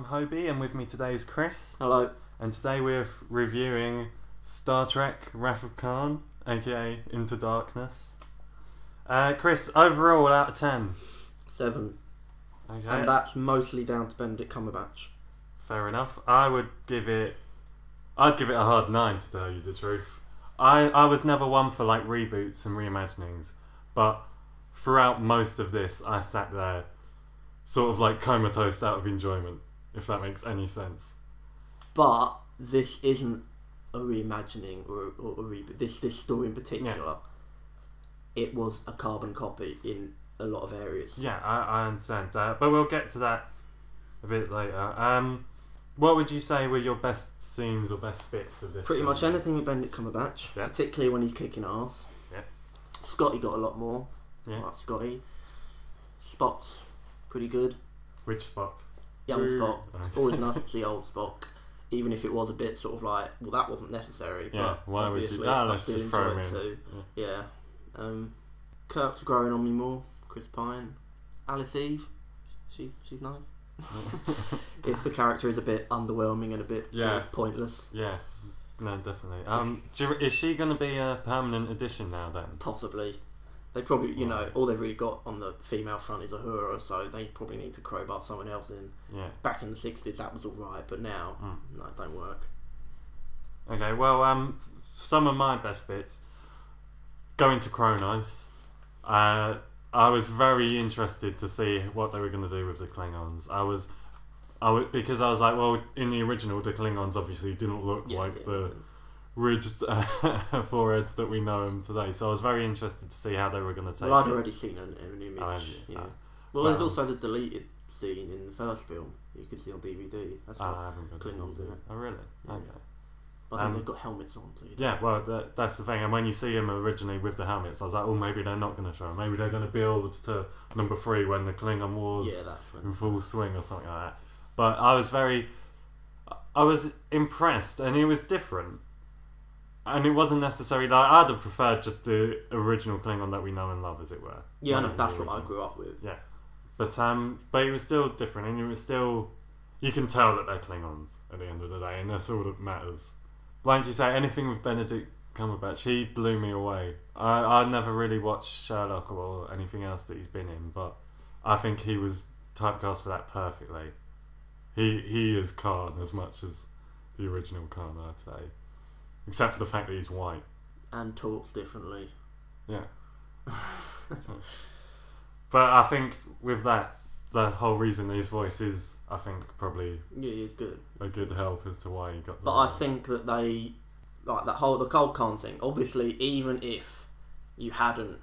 Hobie, and with me today is Chris. Hello. And today we're reviewing Star Trek Wrath of Khan, aka Into Darkness. Chris, overall out of 10? 7. Okay. And that's mostly down to Benedict Cumberbatch. Fair enough. I'd give it a hard 9, to tell you the truth. I was never one for like reboots and reimaginings, but throughout most of this I sat there sort of like comatose out of enjoyment, if that makes any sense. But this isn't a reimagining or a reboot. This story in particular, it was a carbon copy in a lot of areas. Yeah, I understand. But we'll get to that a bit later. What would you say were your best scenes or best bits of this? Pretty much anything with Benedict Cumberbatch, Yeah. particularly when he's kicking ass. Yeah. Scotty got a lot more. Yeah. Like Scotty. Spock's pretty good. Which Spock? Young Spock. Oh. Always nice to see old Spock. Even if it was a bit sort of like, well, that wasn't necessary. Yeah, but why would you? obviously, No, I let's still just throw enjoy him it in. too. Yeah. Kirk's growing on me more. Chris Pine. Alice Eve. She's nice. If the character is a bit underwhelming and a bit sort of pointless. Yeah, no, definitely. Is she going to be a permanent addition now then? Possibly. They probably, all they've really got on the female front is Uhura, so they probably need to crowbar someone else in. Yeah. Back in the 60s that was alright, but now, no, it don't work. Okay, well, some of my best bits, going to Kronos, I was very interested to see what they were going to do with the Klingons. Because I was like, well, in the original, the Klingons obviously didn't look like the ridged foreheads that we know them today. So I was very interested to see how they were going to take it. Well, I'd already seen an image. Well, But, there's also the deleted scene in the first film you can see on DVD. That's got I haven't got Klingons in it. Oh, really? Yeah. Okay. But I think they've got helmets on. So Yeah, well, that's the thing. And when you see him originally with the helmets, I was like, oh, maybe they're not going to show him. Maybe they're going to build to number 3 when the Klingon War's in full swing or something like that. But I was impressed, and it was different. And it wasn't necessarily like, I'd have preferred just the original Klingon that we know and love, as it were. Yeah, no, that's what I grew up with. Yeah, but it was still different, and it was still, you can tell that they're Klingons at the end of the day, and that's all that matters. Like you say, anything with Benedict Cumberbatch, he blew me away. I never really watched Sherlock or anything else that he's been in, but I think he was typecast for that perfectly. He is Khan as much as the original Khan, I'd say. Except for the fact that he's white. And talks differently. Yeah. But I think with that, the whole reason his voice is, I think, probably he's good. A good help as to why he got the But role. I think that they, like the Cold Khan thing, obviously, even if you hadn't,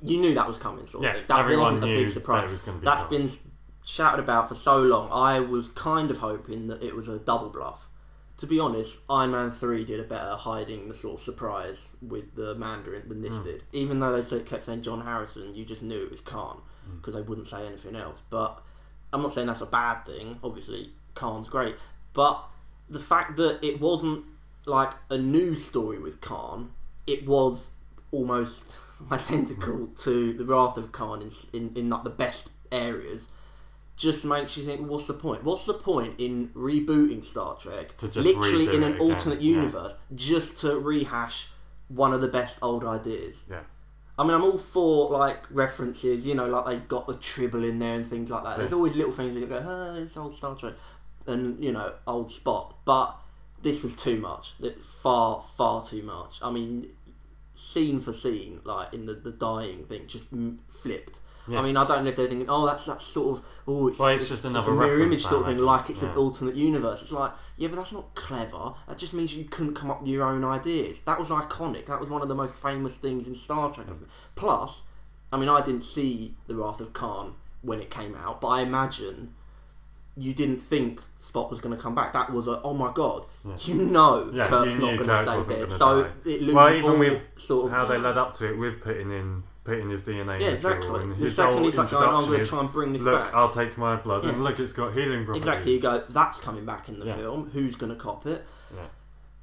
you knew that was coming, sort of thing. That everyone wasn't a knew big surprise. that it was going to be That's Khan. been shouted about for so long. I was kind of hoping that it was a double bluff. To be honest, Iron Man 3 did a better hiding the sort of surprise with the Mandarin than this did. Even though they kept saying John Harrison, you just knew it was Khan because they wouldn't say anything else. But I'm not saying that's a bad thing. Obviously, Khan's great. But the fact that it wasn't like a new story with Khan, it was almost identical to the Wrath of Khan in like the best areas, just makes you think, what's the point? What's the point in rebooting Star Trek, to just literally in an again. alternate universe, just to rehash one of the best old ideas? Yeah. I mean, I'm all for like references, like they've got the Tribble in there and things like that. There's always little things where you go, it's old Star Trek, and old Spock. But this was too much. Far, far too much. I mean, scene for scene, like in the dying thing, just flipped. Yeah. I mean, I don't know if they're thinking, that's sort of, it's just another a mirror reference image sort of thing, like it's an alternate universe. It's like, yeah, but that's not clever. That just means you couldn't come up with your own ideas. That was iconic. That was one of the most famous things in Star Trek. Plus, I mean, I didn't see The Wrath of Khan when it came out, but I imagine you didn't think Spock was going to come back. That was oh my god, Kirk's not going to stay dead. So it loses even with sort of how they led up to it with putting his DNA yeah, material. exactly. And The his second whole he's like, I'm going to is, try and bring this look, back. I'll take my blood, and look, it's got healing properties. Exactly, you go, that's coming back in the film. Who's going to cop it? Yeah.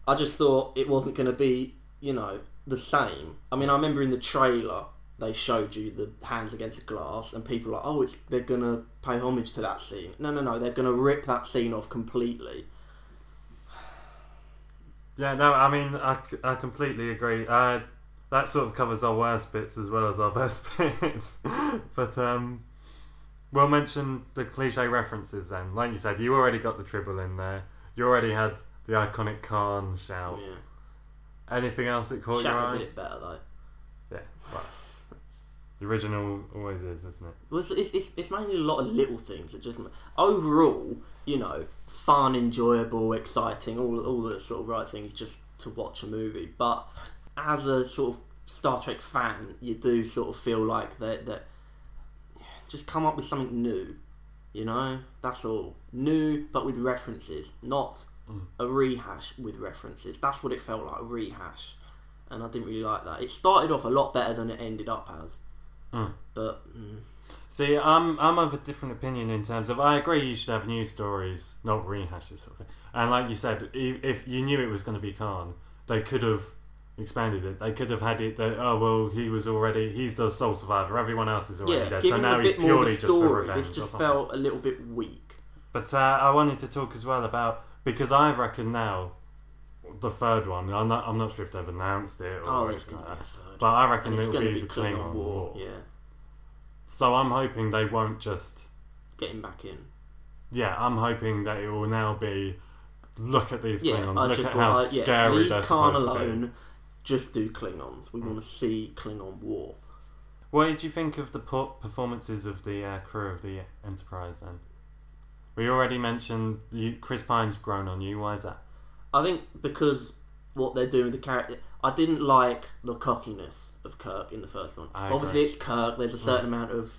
I just thought it wasn't going to be, the same. I mean, I remember in the trailer, they showed you the hands against the glass, and people are like, oh, they're gonna pay homage to that scene. No, they're gonna rip that scene off completely. Yeah, no, I mean, I completely agree. That sort of covers our worst bits as well as our best bits. But we'll mention the cliche references then. Like you said, you already got the Tribble in there. You already had the iconic Khan shout. Yeah. Anything else that caught your eye? Shatner did it better though. Yeah, well, the original always is, isn't it? Well, it's mainly a lot of little things that just overall, fun, enjoyable, exciting, all the sort of right things just to watch a movie. But as a sort of Star Trek fan, you do sort of feel like that just come up with something new. That's all. New, but with references, not a rehash with references. That's what it felt like, a rehash. And I didn't really like that. It started off a lot better than it ended up as. But see, I'm of a different opinion in terms of, I agree you should have new stories, not rehashes sort of thing. And like you said, if you knew it was going to be Khan, they could have expanded it. They could have had it that, oh well, he's the sole survivor, everyone else is already dead, so now he's purely just for revenge. This just felt a little bit weak. But I wanted to talk as well about, because I reckon now the third one, I'm not sure if they've announced it or there's going to be a third, but I reckon it's it'll going to be the Klingon War. Yeah. So I'm hoping they won't just get him back in. Yeah, I'm hoping that it will now be, look at these Klingons, look at how scary they're Khan supposed to alone, be. just do Klingons. We want to see Klingon War. What did you think of the performances of the crew of the Enterprise then? We already mentioned Chris Pine's grown on you. Why is that? I think because what they're doing with the character, I didn't like the cockiness of Kirk in the first one. Obviously, it's Kirk. There's a certain amount of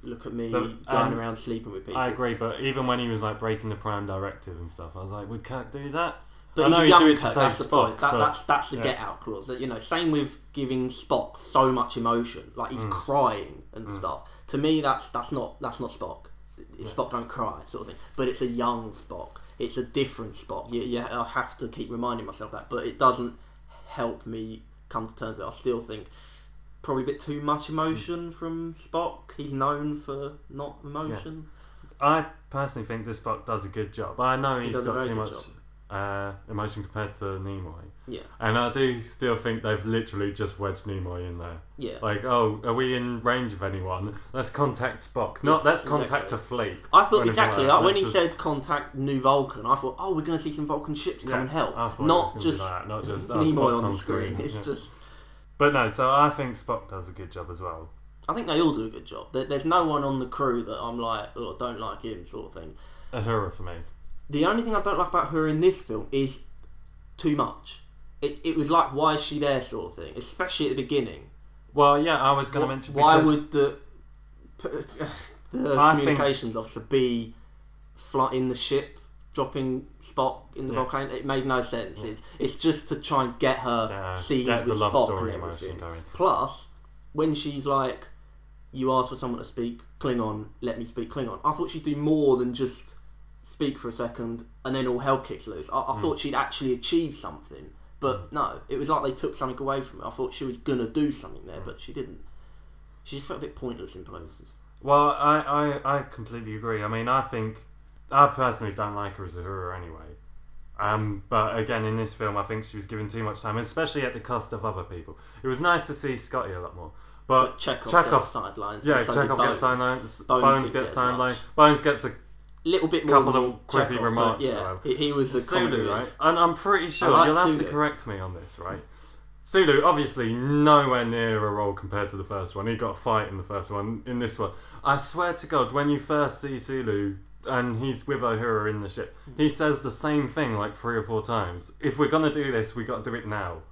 look at me going around sleeping with people. I agree, but even when he was like breaking the Prime Directive and stuff, I was like, would Kirk do that? But I know he's he'd young do it to Kirk, save that's the Spock. point. That's the get out clause. That same with giving Spock so much emotion, like he's crying and stuff. To me, that's not Spock. Spock don't cry, sort of thing. But it's a young Spock. It's a different Spock. I have to keep reminding myself that, but it doesn't help me come to terms with it. I still think probably a bit too much emotion from Spock. He's known for not emotion. Yeah. I personally think this Spock does a good job. I know he's got too much emotion compared to Nimoy. Yeah. And I do still think they've literally just wedged Nimoy in there. Yeah. Like, oh, are we in range of anyone? Let's contact Spock. Not let's contact a fleet. I thought exactly like when he said contact New Vulcan, I thought, oh, we're going to see some Vulcan ships come and help. Not just Nimoy on the screen. It's just. But no, so I think Spock does a good job as well. I think they all do a good job. There's no one on the crew that I'm like, oh, don't like him, sort of thing. Uhura for me. The only thing I don't like about her in this film is too much. It was like, why is she there, sort of thing, especially at the beginning. Well, yeah, I was going to mention. Why would the communications officer be in the ship, dropping Spock in the volcano? It made no sense. Yeah. It's just to try and get her scenes with the love Spock story and everything. going. Plus, when she's like, you ask for someone to speak Klingon, let me speak Klingon. I thought she'd do more than just speak for a second and then all hell kicks loose. I thought she'd actually achieve something. But no, it was like they took something away from her. I thought she was going to do something there, but she didn't. She just felt a bit pointless in places. Well, I completely agree. I mean, I personally don't like her as Uhura anyway. But again, in this film, I think she was given too much time, especially at the cost of other people. It was nice to see Scotty a lot more. But Chekhov gets sidelined. Yeah, Chekhov gets sidelined. Bones gets sidelined. Bones gets a little bit more couple of quippy remarks. Yeah, he was the Sulu, right? And I'm pretty sure you'll have to correct me on this, right? Sulu, obviously, nowhere near a role compared to the first one. He got a fight in the first one. In this one, I swear to God, when you first see Sulu and he's with Uhura in the ship, he says the same thing like 3 or 4 times. If we're gonna do this, we got to do it now.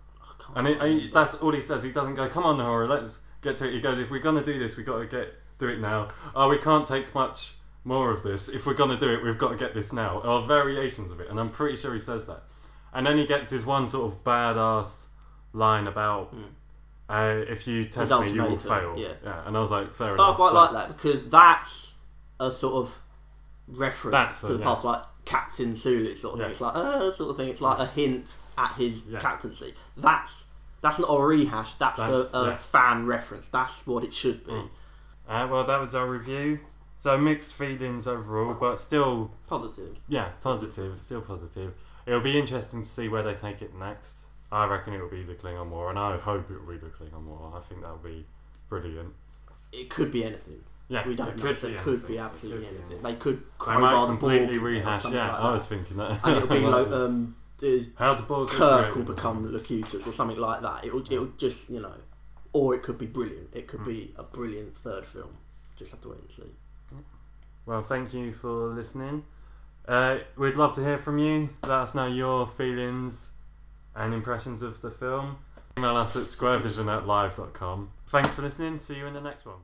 And that's all he says. He doesn't go, "Come on, Uhura, let's get to it." He goes, "If we're gonna do this, we got to do it now. Oh, we can't take much more of this. If we're going to do it, we've got to get this now." Or variations of it, and I'm pretty sure he says that. And then he gets his one sort of badass line about if you test me, you will fail. Yeah. And I was like, fair enough. I quite like that because that's a sort of reference to the past, like Captain Sulu sort of thing. It's like sort of thing. It's like a hint at his captaincy. That's That's not a rehash. That's a yeah. fan reference. That's what it should be. Well, that was our review. So mixed feelings overall, but still Positive. Yeah, positive. Still positive. It'll be interesting to see where they take it next. I reckon it'll be the Klingon War, and I hope it'll be the Klingon War. I think that'll be brilliant. It could be anything. Yeah, We don't know. It could be absolutely anything. They could They might crowbar the Borg completely in there or rehash. something Yeah, like I that. was thinking that. And it'll be like how the Borg Kirk will become Locutus or something like that. It'll just, or it could be brilliant. It could be a brilliant third film. Just have to wait and see. Well, thank you for listening. We'd love to hear from you. Let us know your feelings and impressions of the film. Email us at squarevision@live.com. Thanks for listening. See you in the next one.